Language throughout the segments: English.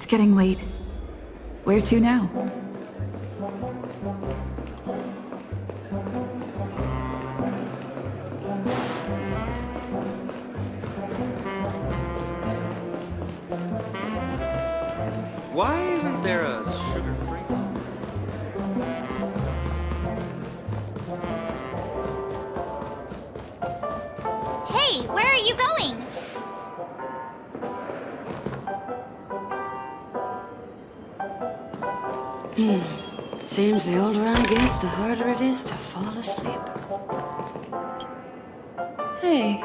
It's getting late. Where to now? Why isn't there a sugar-free zone? Hey, where are you going? Seems the older I get, the harder it is to fall asleep. Hey,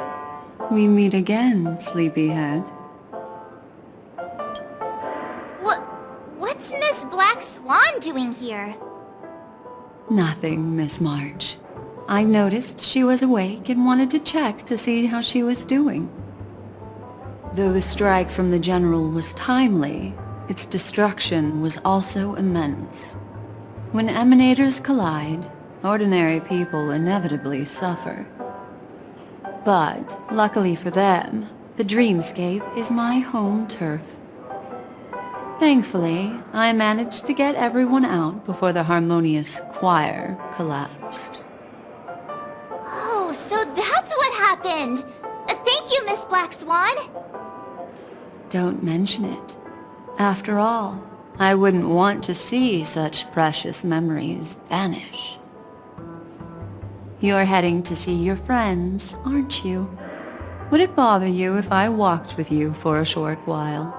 we meet again, sleepyhead. What's Miss Black Swan doing here? Nothing, Miss March. I noticed she was awake and wanted to check to see how she was doing. Though the strike from the General was timely, its destruction was also immense. When emanators collide, ordinary people inevitably suffer. But, luckily for them, the dreamscape is my home turf. Thankfully, I managed to get everyone out before the Harmonious Choir collapsed. Oh, so that's what happened! Thank you, Miss Black Swan! Don't mention it. After all, I wouldn't want to see such precious memories vanish. You're heading to see your friends, aren't you? Would it bother you if I walked with you for a short while?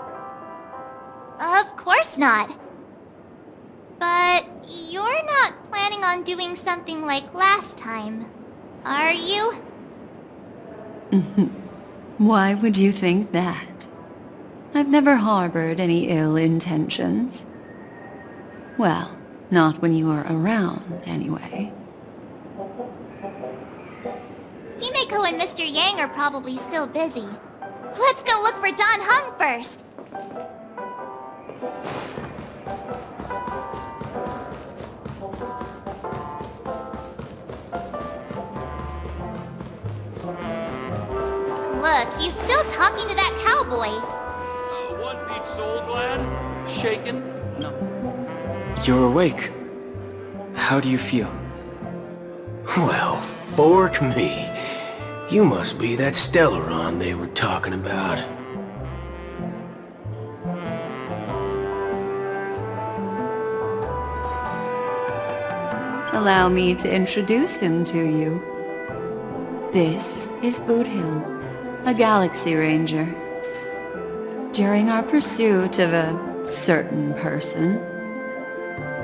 Of course not. But you're not planning on doing something like last time, are you? Why would you think that? I've never harbored any ill intentions. Well, not when you were around, anyway. Himeko and Mr. Yang are probably still busy. Let's go look for Don Hung first! Look, he's still talking to that cowboy. One beach soul glad? Shaken? No. You're awake. How do you feel? Well, fork me. You must be that Stellaron they were talking about. Allow me to introduce him to you. This is Boot Hill, a Galaxy Ranger. During our pursuit of a certain person,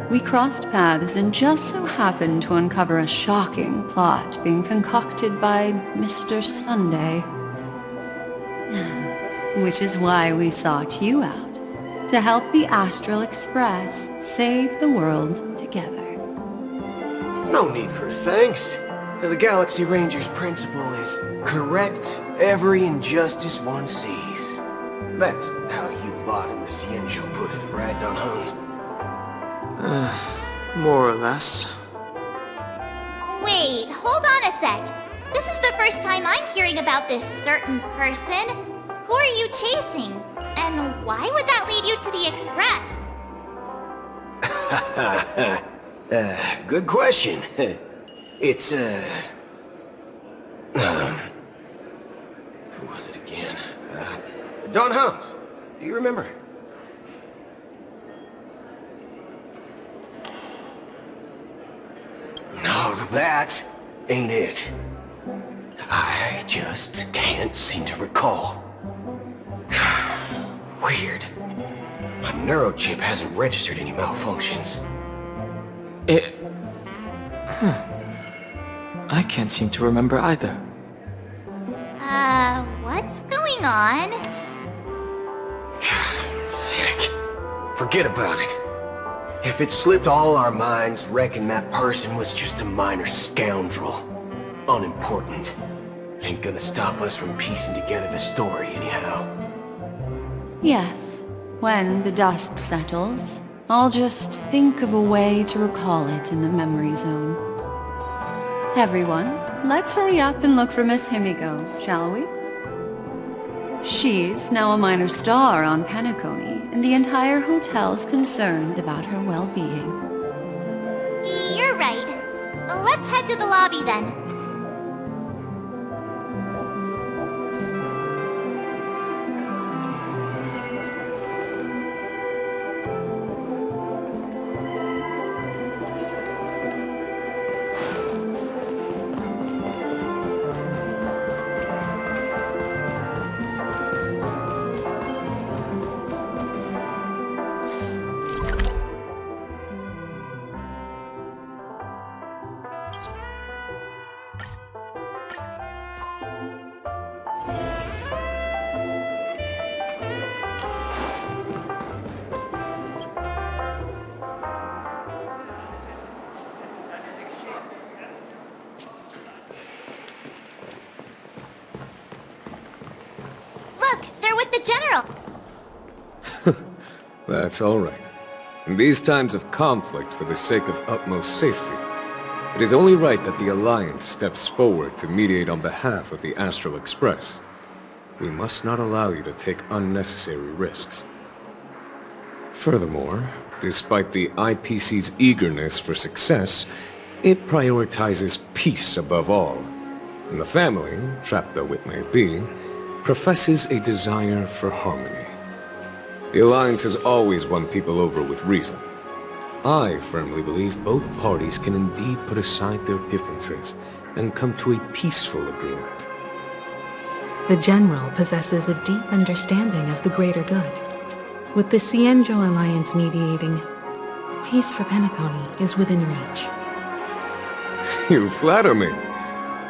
we crossed paths and just so happened to uncover a shocking plot being concocted by Mr. Sunday. Which is why we sought you out, to help the Astral Express save the world together. No need for thanks. The Galaxy Ranger's principle is correct every injustice one sees. That's how you lot in the Ciencio put it, right, Don Hung? More or less. Wait, hold on a sec. This is the first time I'm hearing about this certain person. Who are you chasing? And why would that lead you to the Express? Good question. It's, who was it again? Don Hung. Do you remember? No, that ain't it. I just can't seem to recall. Weird. My neurochip hasn't registered any malfunctions. I can't seem to remember either. What's going on? Heck. Forget about it. If it slipped all our minds, reckon that person was just a minor scoundrel. Unimportant. Ain't gonna stop us from piecing together the story anyhow. Yes, when the dust settles, I'll just think of a way to recall it in the memory zone. Everyone, let's hurry up and look for Miss Himeko, shall we? She's now a minor star on Penacony, and the entire hotel's concerned about her well-being. You're right. Let's head to the lobby then. Look, they're with the General. That's all right. In these times of conflict for the sake of utmost safety, it is only right that the Alliance steps forward to mediate on behalf of the Astral Express. We must not allow you to take unnecessary risks. Furthermore, despite the IPC's eagerness for success, it prioritizes peace above all. And the family, trapped though it may be, professes a desire for harmony. The Alliance has always won people over with reason. I firmly believe both parties can indeed put aside their differences and come to a peaceful agreement. The General possesses a deep understanding of the greater good. With the Cienjo Alliance mediating, peace for Penacony is within reach. You flatter me.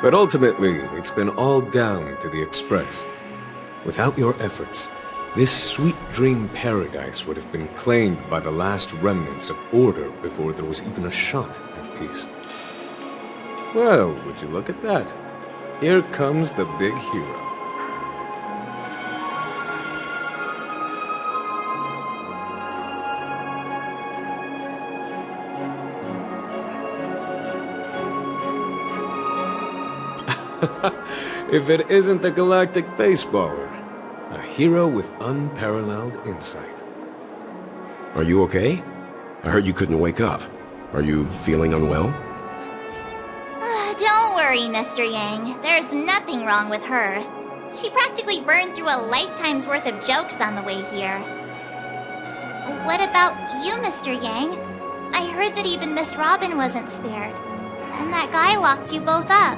But ultimately, it's been all down to the Express. Without your efforts, this sweet dream paradise would have been claimed by the last remnants of order before there was even a shot at peace. Well, would you look at that? Here comes the big hero. If it isn't the galactic baseballer, a hero with unparalleled insight. Are you okay? I heard you couldn't wake up. Are you feeling unwell? Don't worry, Mr. Yang. There's nothing wrong with her. She practically burned through a lifetime's worth of jokes on the way here. What about you, Mr. Yang? I heard that even Miss Robin wasn't spared. And that guy locked you both up.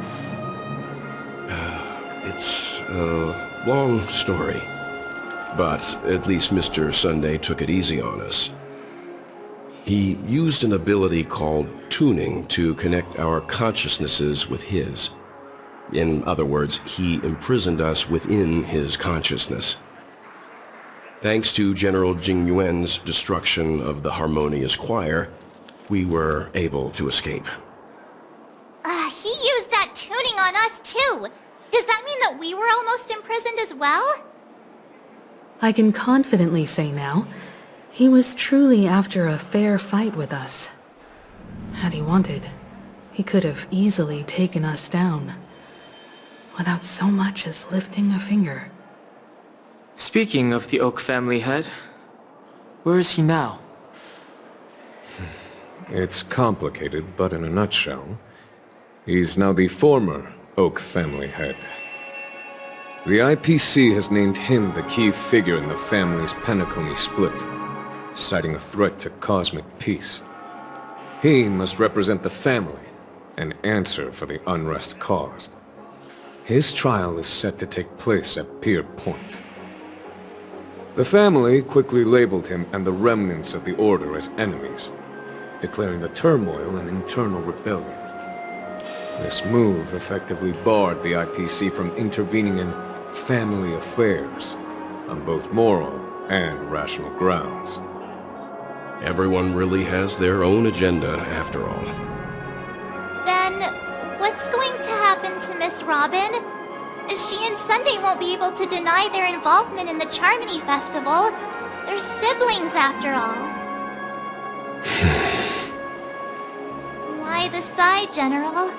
It's a long story. But at least Mr. Sunday took it easy on us. He used an ability called tuning to connect our consciousnesses with his. In other words, he imprisoned us within his consciousness. Thanks to General Jing Yuan's destruction of the Harmonious Choir, we were able to escape. He used that tuning on us too! Does that mean that we were almost imprisoned as well? I can confidently say now, he was truly after a fair fight with us. Had he wanted, he could have easily taken us down, without so much as lifting a finger. Speaking of the Oak family head, where is he now? It's complicated, but in a nutshell, he's now the former Oak family head. The IPC has named him the key figure in the family's Penacony split, citing a threat to cosmic peace. He must represent the family and answer for the unrest caused. His trial is set to take place at Pier Point. The family quickly labeled him and the remnants of the Order as enemies, declaring the turmoil an internal rebellion. This move effectively barred the IPC from intervening in family affairs on both moral and rational grounds. Everyone really has their own agenda, after all. Then, what's going to happen to Miss Robin? She and Sunday won't be able to deny their involvement in the Charmony Festival. They're siblings, after all. Why the sigh, General?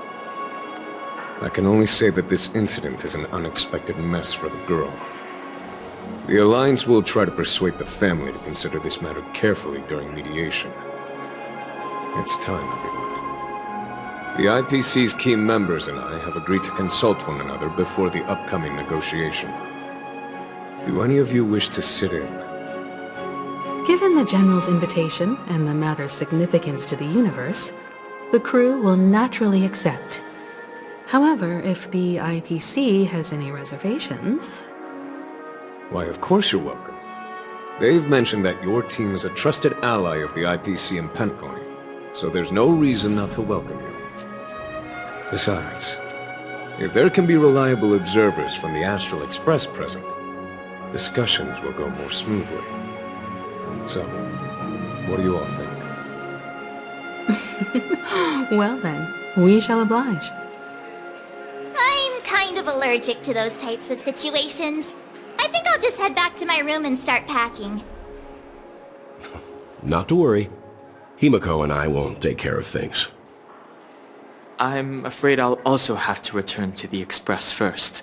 I can only say that this incident is an unexpected mess for the girl. The Alliance will try to persuade the family to consider this matter carefully during mediation. It's time, everyone. The IPC's key members and I have agreed to consult one another before the upcoming negotiation. Do any of you wish to sit in? Given the General's invitation and the matter's significance to the universe, the crew will naturally accept. However, if the IPC has any reservations... Why, of course you're welcome. They've mentioned that your team is a trusted ally of the IPC in Penacony, so there's no reason not to welcome you. Besides, if there can be reliable observers from the Astral Express present, discussions will go more smoothly. So, what do you all think? Well then, we shall oblige. I'm kind of allergic to those types of situations. I think I'll just head back to my room and start packing. Not to worry. Himeko and I will take care of things. I'm afraid I'll also have to return to the Express first.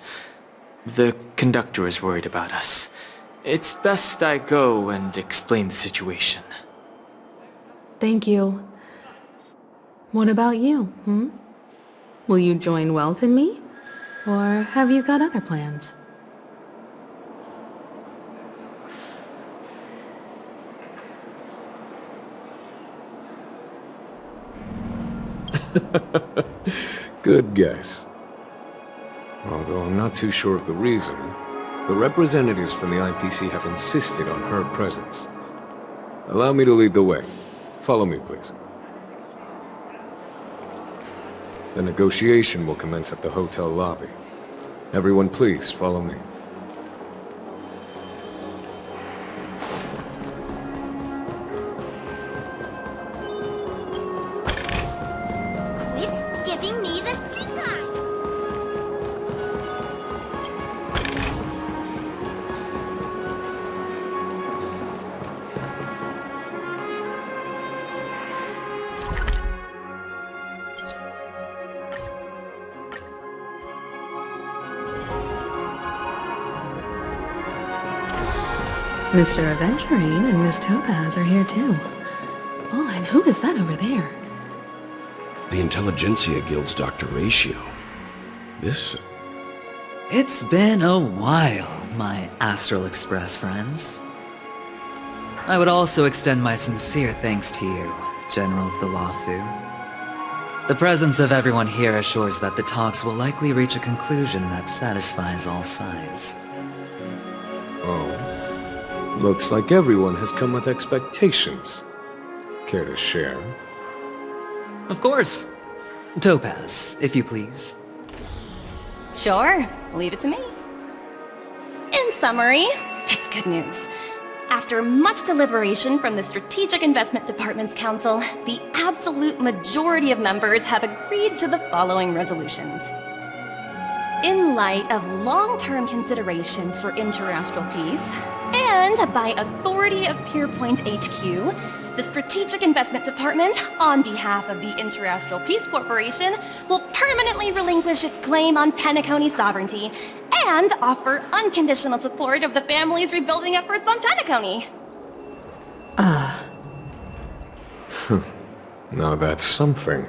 The conductor is worried about us. It's best I go and explain the situation. Thank you. What about you, Will you join Welt and me? Or have you got other plans? Good guess. Although I'm not too sure of the reason, the representatives from the IPC have insisted on her presence. Allow me to lead the way. Follow me, please. The negotiation will commence at the hotel lobby. Everyone, please follow me. Quit giving me the stink eye! Mr. Aventurine and Miss Topaz are here too. Oh, and who is that over there? The Intelligentsia Guild's Dr. Ratio. This... It's been a while, my Astral Express friends. I would also extend my sincere thanks to you, General of the Lawfu. The presence of everyone here assures that the talks will likely reach a conclusion that satisfies all sides. Oh. Looks like everyone has come with expectations. Care to share? Of course. Topaz, if you please. Sure, leave it to me. In summary, it's good news. After much deliberation from the Strategic Investment Department's Council, the absolute majority of members have agreed to the following resolutions. In light of long-term considerations for interastral peace, and by authority of Pierpoint HQ, the Strategic Investment Department, on behalf of the Interastral Peace Corporation, will permanently relinquish its claim on Penacony sovereignty and offer unconditional support of the family's rebuilding efforts on Penacony. Now that's something.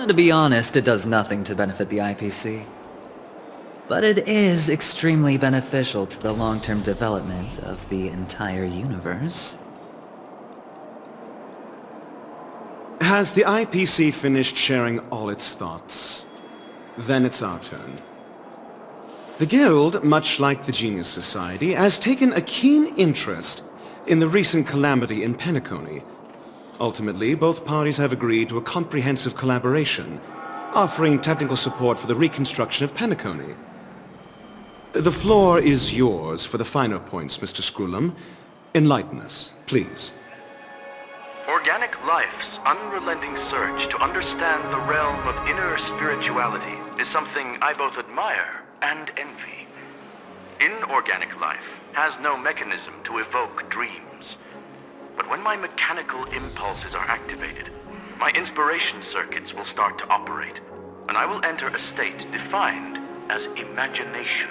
To be honest, it does nothing to benefit the IPC. But it is extremely beneficial to the long-term development of the entire universe. Has the IPC finished sharing all its thoughts? Then it's our turn. The Guild, much like the Genius Society, has taken a keen interest in the recent calamity in Penacony. Ultimately, both parties have agreed to a comprehensive collaboration, offering technical support for the reconstruction of Penacony. The floor is yours for the finer points, Mr. Screwlum. Enlighten us, please. Organic life's unrelenting search to understand the realm of inner spirituality is something I both admire and envy. Inorganic life has no mechanism to evoke dreams. but when my mechanical impulses are activated, my inspiration circuits will start to operate, and I will enter a state defined as imagination.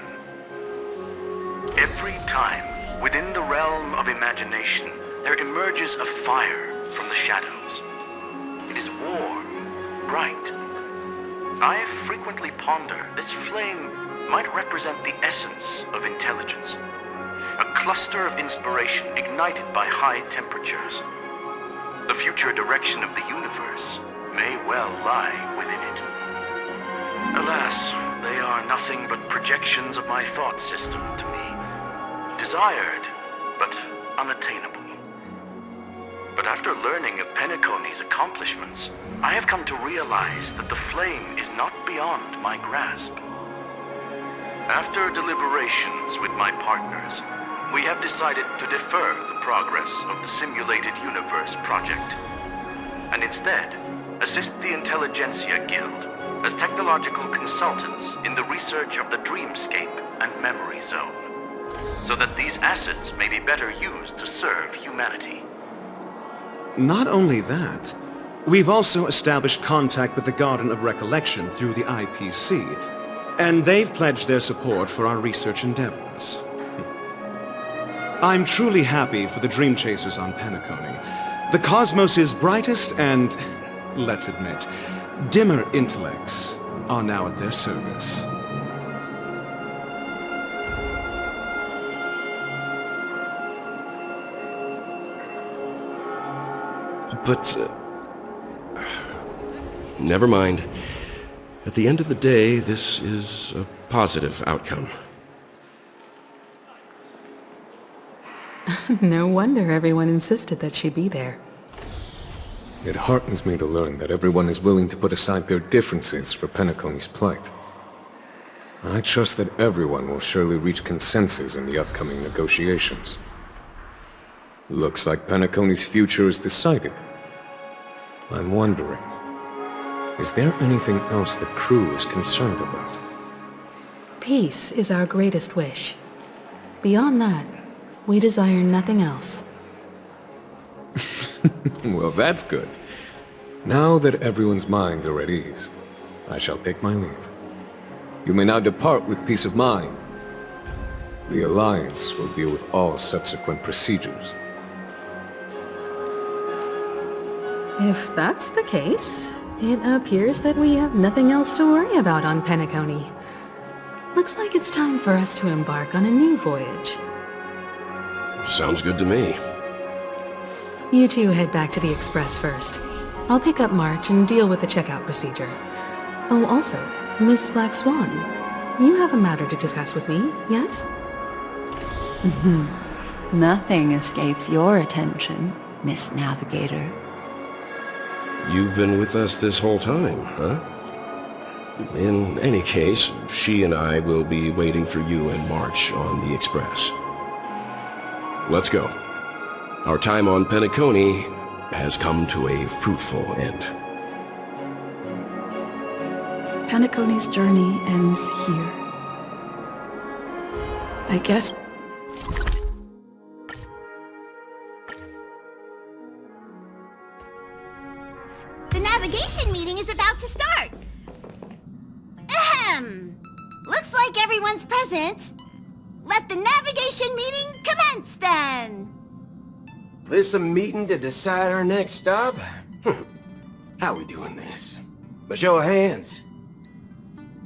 Every time, within the realm of imagination, there emerges a fire from the shadows. It is warm, bright. I frequently ponder this flame might represent the essence of intelligence. A cluster of inspiration ignited by high temperatures. The future direction of the universe may well lie within it. Alas, they are nothing but projections of my thought system to me. Desired, but unattainable. But after learning of Penacony's accomplishments, I have come to realize that the flame is not beyond my grasp. After deliberations with my partners, we have decided to defer the progress of the Simulated Universe project, and instead assist the Intelligentsia Guild as technological consultants in the research of the Dreamscape and Memory Zone, so that these assets may be better used to serve humanity. Not only that, we've also established contact with the Garden of Recollection through the IPC, and they've pledged their support for our research endeavors. I'm truly happy for the Dream Chasers on Penacony. The cosmos' brightest and, let's admit, dimmer intellects are now at their service. But, never mind. At the end of the day, this is a positive outcome. No wonder everyone insisted that she be there. It heartens me to learn that everyone is willing to put aside their differences for Penacony's plight. I trust that everyone will surely reach consensus in the upcoming negotiations. Looks like Penacony's future is decided. I'm wondering, is there anything else the crew is concerned about? Peace is our greatest wish. Beyond that, we desire nothing else. Well, that's good. Now that everyone's minds are at ease, I shall take my leave. You may now depart with peace of mind. The Alliance will deal with all subsequent procedures. If that's the case, it appears that we have nothing else to worry about on Penacony. Looks like it's time for us to embark on a new voyage. Sounds good to me. You two head back to the Express first. I'll pick up March and deal with the checkout procedure. Oh, also, Miss Black Swan, you have a matter to discuss with me, yes? Nothing escapes your attention, Miss Navigator. You've been with us this whole time, huh? In any case, she and I will be waiting for you in March on the Express. Let's go. Our time on Penacony has come to a fruitful end. Penacony's journey ends here. I guess... The navigation meeting is about to start. Ahem. Looks like everyone's present. Let the navigation meeting commence then. This a meeting to decide our next stop? How we doing this? A show of hands.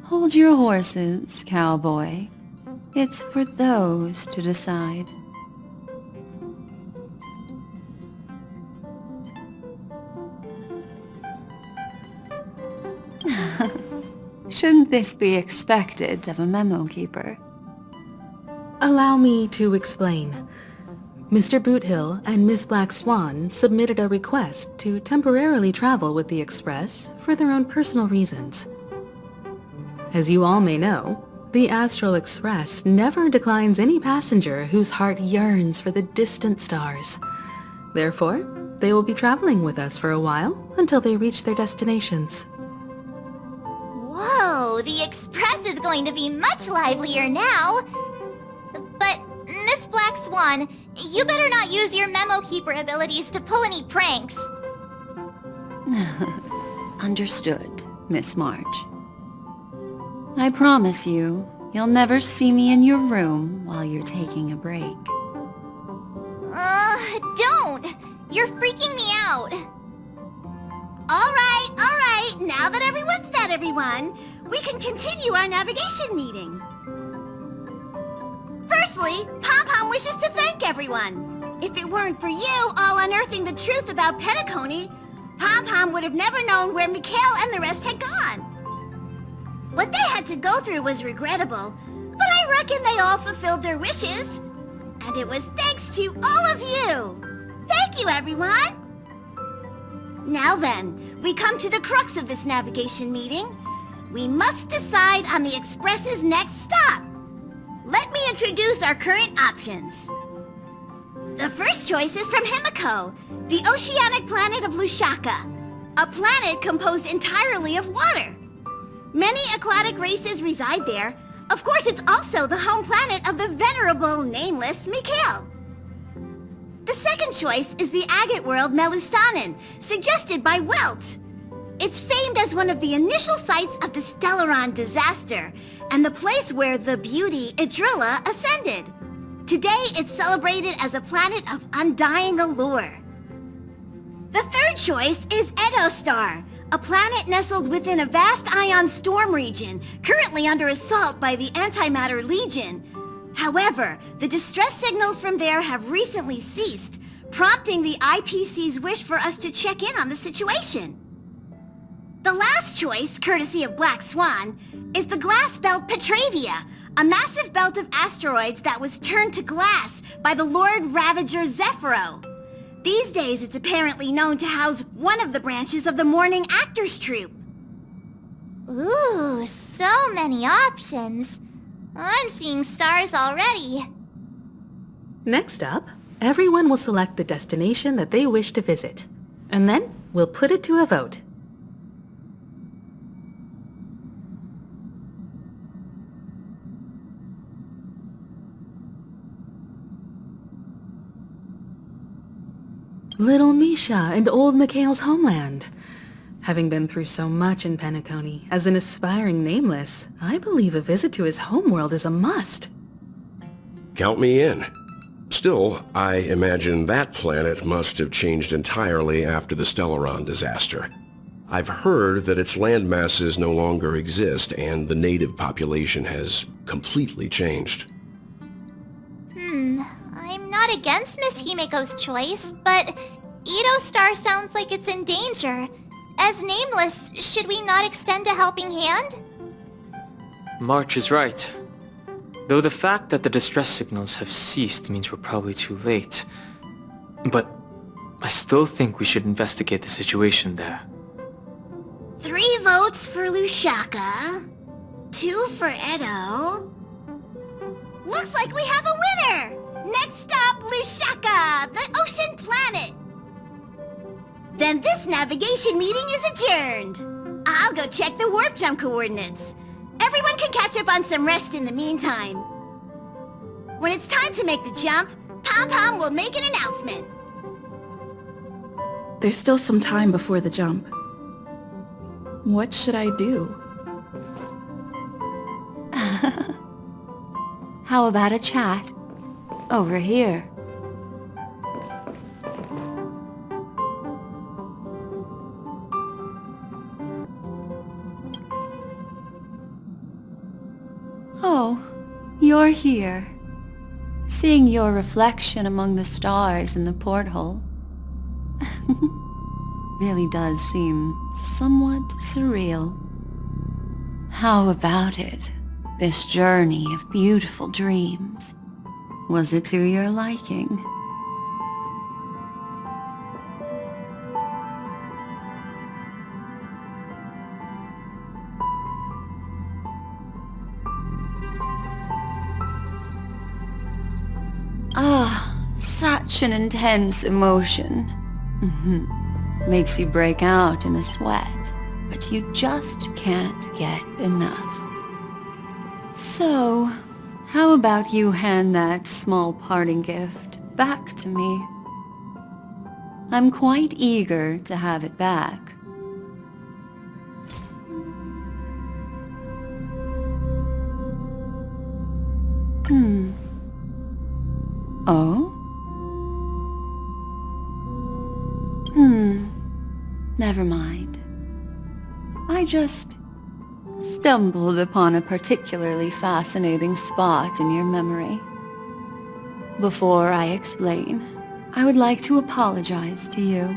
Hold your horses, cowboy. It's for those to decide. Shouldn't this be expected of a memo keeper? Allow me to explain. Mr. Boothill and Miss Black Swan submitted a request to temporarily travel with the Express for their own personal reasons. As you all may know, the Astral Express never declines any passenger whose heart yearns for the distant stars. Therefore, they will be traveling with us for a while until they reach their destinations. Whoa, the Express is going to be much livelier now. But, Miss Black Swan, You better not use your memo keeper abilities to pull any pranks. Understood, Miss March. I promise you, you'll never see me in your room while you're taking a break. Don't! You're freaking me out. Alright, now that everyone's met everyone, we can continue our navigation meeting. Firstly, Pom-Pom wishes to thank everyone. If it weren't for you all unearthing the truth about Penacony, Pom-Pom would have never known where Mikhail and the rest had gone. What they had to go through was regrettable, but I reckon they all fulfilled their wishes. And it was thanks to all of you. Thank you, everyone. Now then, we come to the crux of this navigation meeting. We must decide on the Express's next stop. Let me introduce our current options. The first choice is from Himeko, the oceanic planet of Lushaka, a planet composed entirely of water. Many aquatic races reside there. Of course, it's also the home planet of the venerable, nameless Mikhail. The second choice is the agate world Melustanen, suggested by Welt. It's famed as one of the initial sites of the Stellaron disaster, and the place where the beauty Idrilla ascended. Today, it's celebrated as a planet of undying allure. The third choice is Edo Star, a planet nestled within a vast ion storm region, currently under assault by the Antimatter Legion. However, the distress signals from there have recently ceased, prompting the IPC's wish for us to check in on the situation. The last choice, courtesy of Black Swan, is the glass belt Petravia, a massive belt of asteroids that was turned to glass by the Lord Ravager Zephyro. These days, it's apparently known to house one of the branches of the Morning Actors Troupe. Ooh, so many options. I'm seeing stars already. Next up, everyone will select the destination that they wish to visit. And then, we'll put it to a vote. Little Misha and old Mikhail's homeland. Having been through so much in Penacony, as an aspiring nameless, I believe a visit to his homeworld is a must. Count me in. Still, I imagine that planet must have changed entirely after the Stellaron disaster. I've heard that its land masses no longer exist and the native population has completely changed. I'm not against Miss Himeko's choice, but Edo Star sounds like it's in danger. As nameless, should we not extend a helping hand? March is right. Though the fact that the distress signals have ceased means we're probably too late. But I still think we should investigate the situation there. 3 votes for Lushaka, 2 for Edo. Looks like we have a winner! Next stop, Lushaka, the ocean planet! Then this navigation meeting is adjourned. I'll go check the warp jump coordinates. Everyone can catch up on some rest in the meantime. When it's time to make the jump, Pom-Pom will make an announcement. There's still some time before the jump. What should I do? How about a chat? Over here. Oh, you're here. Seeing your reflection among the stars in the porthole really does seem somewhat surreal. How about it? This journey of beautiful dreams. Was it to your liking? Ah, such an intense emotion. Makes you break out in a sweat, but you just can't get enough. So, how about you hand that small parting gift back to me. I'm quite eager to have it back. Oh? Never mind. I just stumbled upon a particularly fascinating spot in your memory. Before I explain, I would like to apologize to you.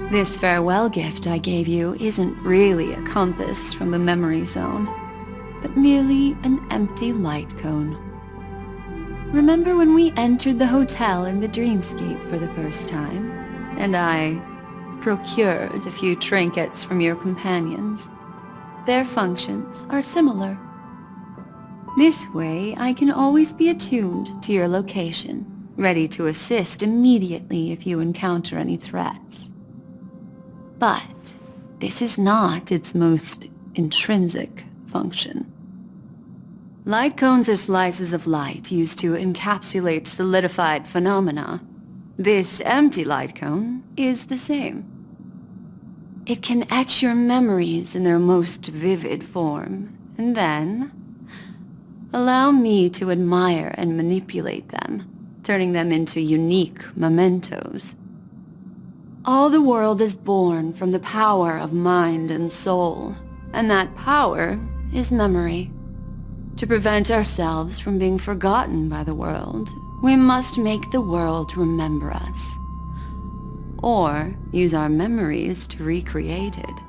This farewell gift I gave you isn't really a compass from the memory zone, but merely an empty light cone. Remember when we entered the hotel in the dreamscape for the first time, and I procured a few trinkets from your companions? Their functions are similar. This way, I can always be attuned to your location, ready to assist immediately if you encounter any threats. But this is not its most intrinsic function. Light cones are slices of light used to encapsulate solidified phenomena. This empty light cone is the same. It can etch your memories in their most vivid form, and then allow me to admire and manipulate them, turning them into unique mementos. All the world is born from the power of mind and soul, and that power is memory. To prevent ourselves from being forgotten by the world, we must make the world remember us, or use our memories to recreate it.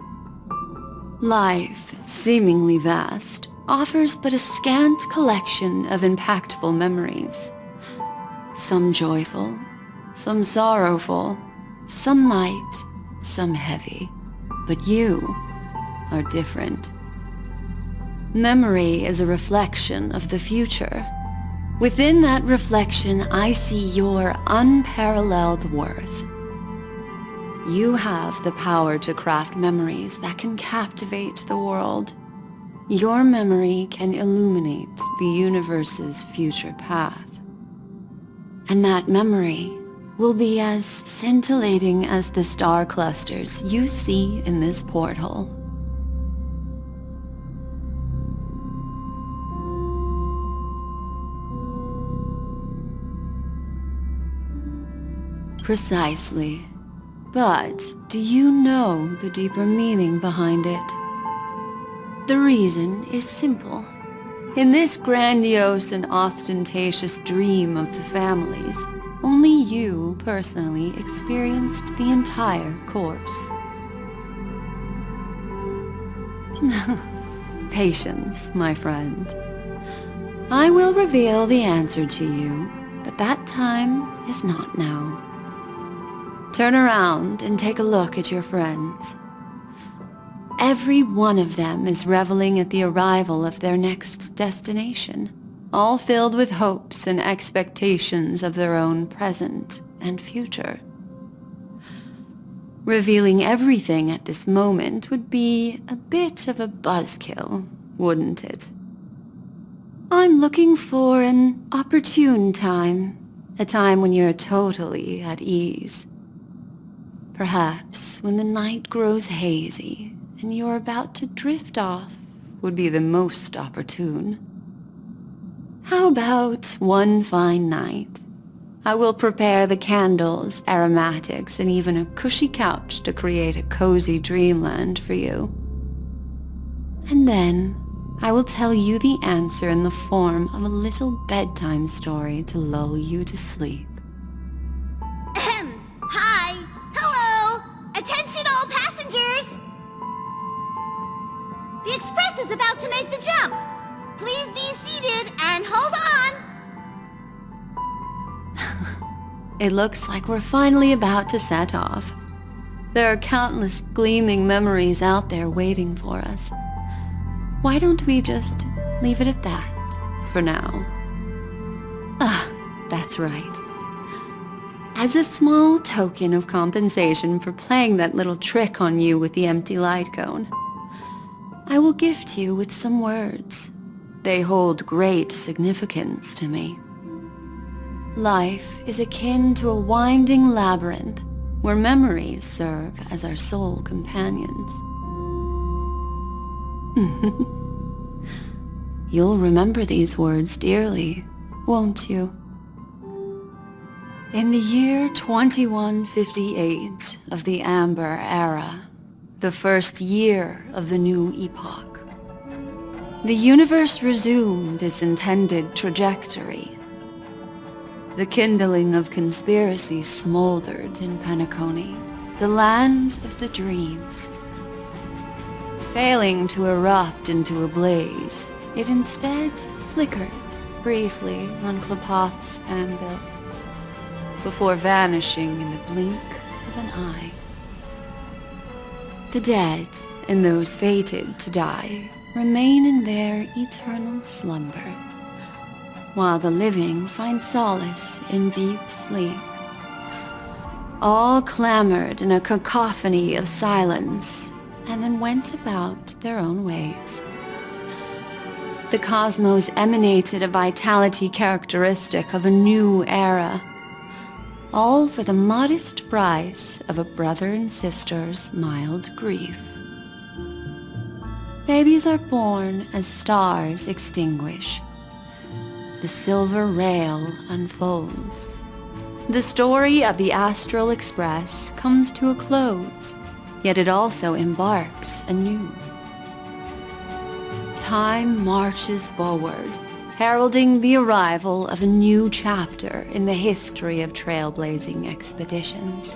Life, seemingly vast, offers but a scant collection of impactful memories. Some joyful, some sorrowful, some light, some heavy. But you are different. Memory is a reflection of the future. Within that reflection, I see your unparalleled worth. You have the power to craft memories that can captivate the world. Your memory can illuminate the universe's future path. And that memory will be as scintillating as the star clusters you see in this porthole. Precisely. But do you know the deeper meaning behind it? The reason is simple. In this grandiose and ostentatious dream of the families, only you personally experienced the entire course. Patience, my friend. I will reveal the answer to you, but that time is not now. Turn around and take a look at your friends. Every one of them is reveling at the arrival of their next destination, all filled with hopes and expectations of their own present and future. Revealing everything at this moment would be a bit of a buzzkill, wouldn't it? I'm looking for an opportune time, a time when you're totally at ease. Perhaps when the night grows hazy and you're about to drift off would be the most opportune. How about one fine night? I will prepare the candles, aromatics, and even a cushy couch to create a cozy dreamland for you. And then I will tell you the answer in the form of a little bedtime story to lull you to sleep. Hi! Hello! Attention all passengers! The express is about to make the jump. Please be seated and hold on! It looks like we're finally about to set off. There are countless gleaming memories out there waiting for us. Why don't we just leave it at that for now? That's right. As a small token of compensation for playing that little trick on you with the empty light cone, I will gift you with some words. They hold great significance to me. Life is akin to a winding labyrinth where memories serve as our sole companions. You'll remember these words dearly, won't you? In the year 2158 of the Amber Era, the first year of the new epoch, the universe resumed its intended trajectory. The kindling of conspiracy smoldered in Penacony, the land of the dreams. Failing to erupt into a blaze, it instead flickered briefly on Klapoth's anvil, before vanishing in the blink of an eye. The dead and those fated to die remain in their eternal slumber, while the living find solace in deep sleep. All clamored in a cacophony of silence, and then went about their own ways. The cosmos emanated a vitality characteristic of a new era, all for the modest price of a brother and sister's mild grief. Babies are born as stars extinguish. The silver rail unfolds. The story of the Astral Express comes to a close, yet it also embarks anew. Time marches forward, heralding the arrival of a new chapter in the history of trailblazing expeditions.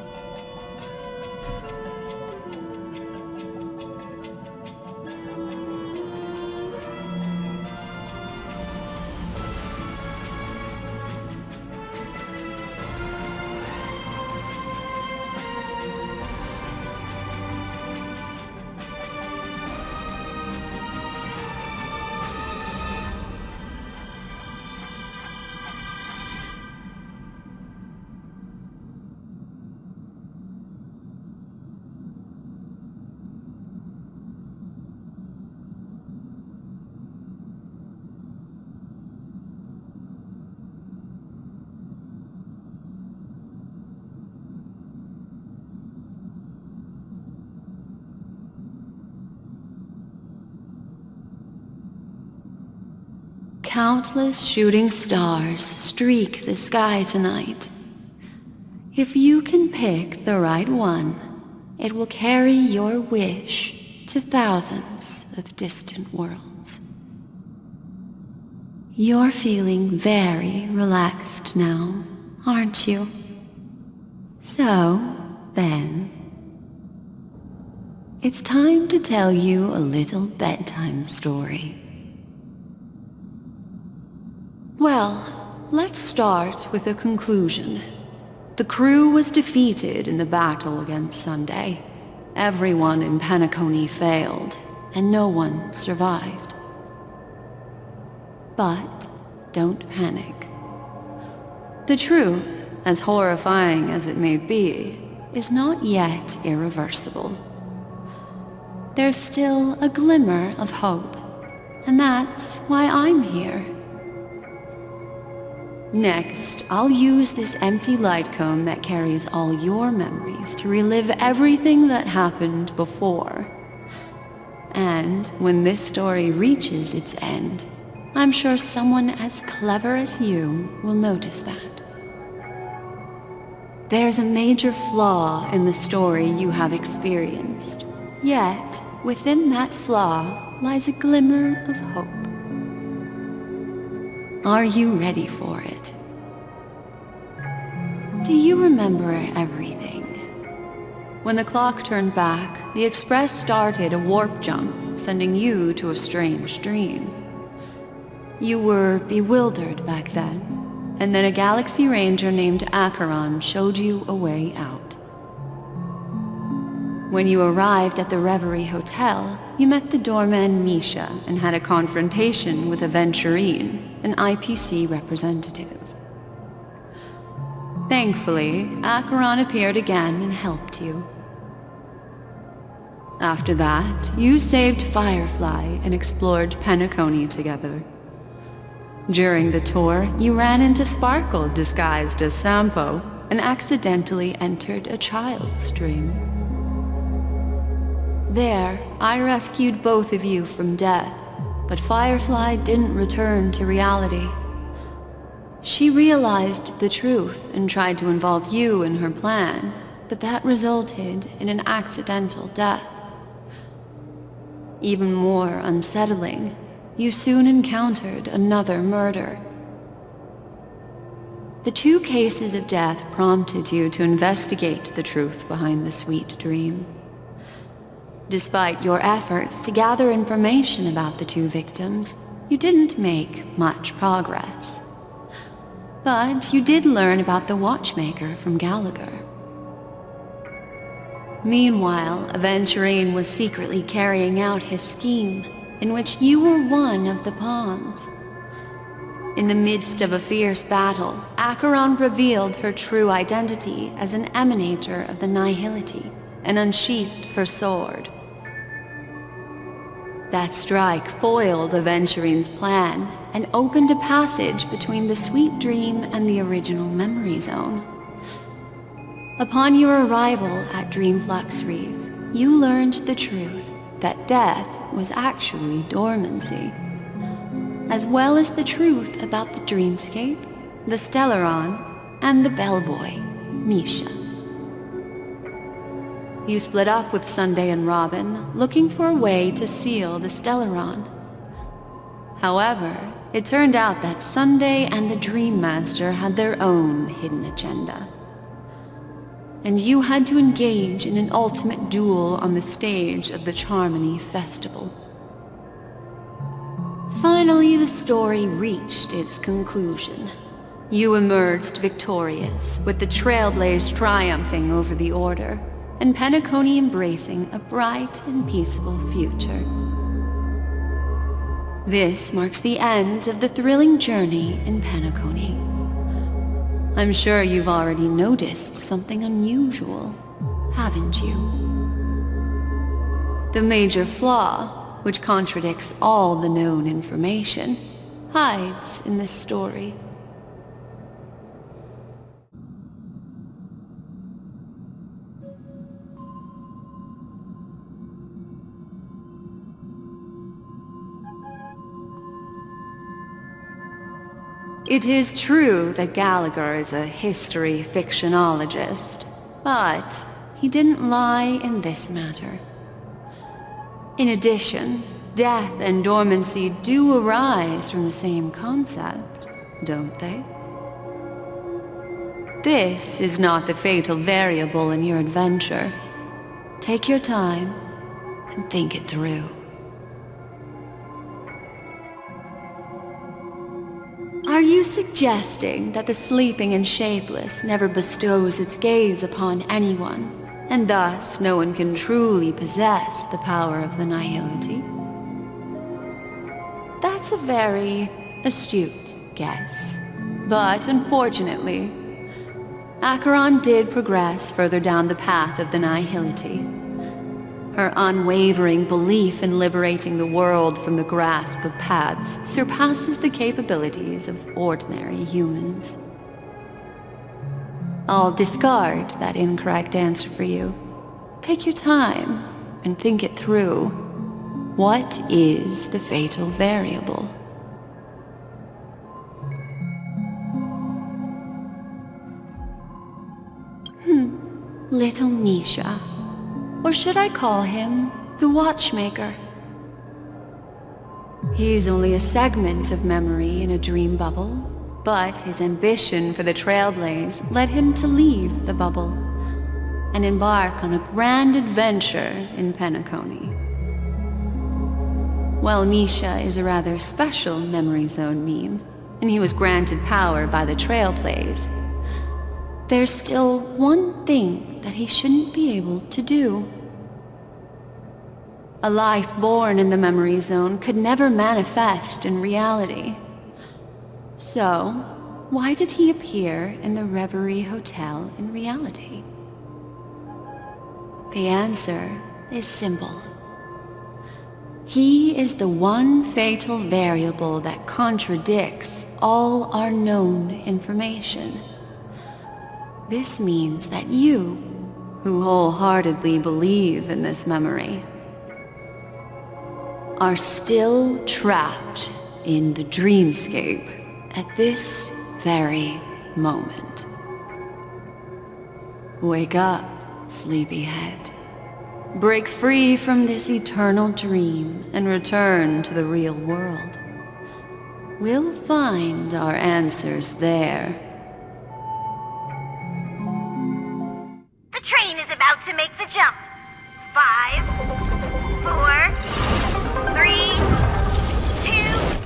Countless shooting stars streak the sky tonight. If you can pick the right one, it will carry your wish to thousands of distant worlds. You're feeling very relaxed now, aren't you? So, then, it's time to tell you a little bedtime story. Well, let's start with a conclusion. The crew was defeated in the battle against Sunday. Everyone in Penacony failed, and no one survived. But don't panic. The truth, as horrifying as it may be, is not yet irreversible. There's still a glimmer of hope, and that's why I'm here. Next, I'll use this empty light cone that carries all your memories to relive everything that happened before. And when this story reaches its end, I'm sure someone as clever as you will notice that. There's a major flaw in the story you have experienced, yet within that flaw lies a glimmer of hope. Are you ready for it? Do you remember everything? When the clock turned back, the Express started a warp jump, sending you to a strange dream. You were bewildered back then, and then a Galaxy Ranger named Acheron showed you a way out. When you arrived at the Reverie Hotel, you met the doorman Misha and had a confrontation with Aventurine, an IPC representative. Thankfully, Acheron appeared again and helped you. After that, you saved Firefly and explored Penacony together. During the tour, you ran into Sparkle disguised as Sampo and accidentally entered a child's dream. There, I rescued both of you from death, but Firefly didn't return to reality. She realized the truth and tried to involve you in her plan, but that resulted in an accidental death. Even more unsettling, you soon encountered another murder. The 2 cases of death prompted you to investigate the truth behind the sweet dream. Despite your efforts to gather information about the 2 victims, you didn't make much progress. But you did learn about the watchmaker from Gallagher. Meanwhile, Aventurine was secretly carrying out his scheme, in which you were one of the pawns. In the midst of a fierce battle, Acheron revealed her true identity as an emanator of the Nihility and unsheathed her sword. That strike foiled Aventurine's plan and opened a passage between the sweet dream and the original memory zone. Upon your arrival at Dreamflux Reef, you learned the truth that death was actually dormancy, as well as the truth about the dreamscape, the Stellaron, and the bellboy, Misha. You split up with Sunday and Robin, looking for a way to seal the Stellaron. However, it turned out that Sunday and the Dream Master had their own hidden agenda. And you had to engage in an ultimate duel on the stage of the Charmony Festival. Finally, the story reached its conclusion. You emerged victorious, with the Trailblaze triumphing over the Order, and Penacony embracing a bright and peaceful future. This marks the end of the thrilling journey in Penacony. I'm sure you've already noticed something unusual, haven't you? The major flaw, which contradicts all the known information, hides in this story. It is true that Gallagher is a history fictionologist, but he didn't lie in this matter. In addition, death and dormancy do arise from the same concept, don't they? This is not the fatal variable in your adventure. Take your time and think it through. Are you suggesting that the sleeping and shapeless never bestows its gaze upon anyone, and thus no one can truly possess the power of the Nihility? That's a very astute guess, but unfortunately, Acheron did progress further down the path of the Nihility. Her unwavering belief in liberating the world from the grasp of paths surpasses the capabilities of ordinary humans. I'll discard that incorrect answer for you. Take your time and think it through. What is the fatal variable? Little Misha. Or should I call him the Watchmaker? He's only a segment of memory in a dream bubble, but his ambition for the Trailblaze led him to leave the bubble and embark on a grand adventure in Penacony. While Misha is a rather special memory zone meme, and he was granted power by the Trailblaze, there's still one thing that he shouldn't be able to do. A life born in the memory zone could never manifest in reality. So, why did he appear in the Reverie Hotel in reality? The answer is simple. He is the one fatal variable that contradicts all our known information. This means that you, who wholeheartedly believe in this memory, are still trapped in the dreamscape at this very moment. Wake up, sleepyhead. Break free from this eternal dream and return to the real world. We'll find our answers there. The train is about to make the jump. 5, 4, 3, 2...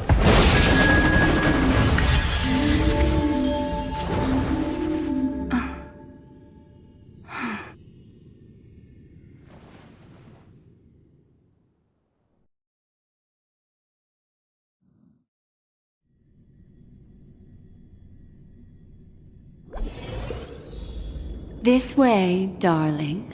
This way, darling.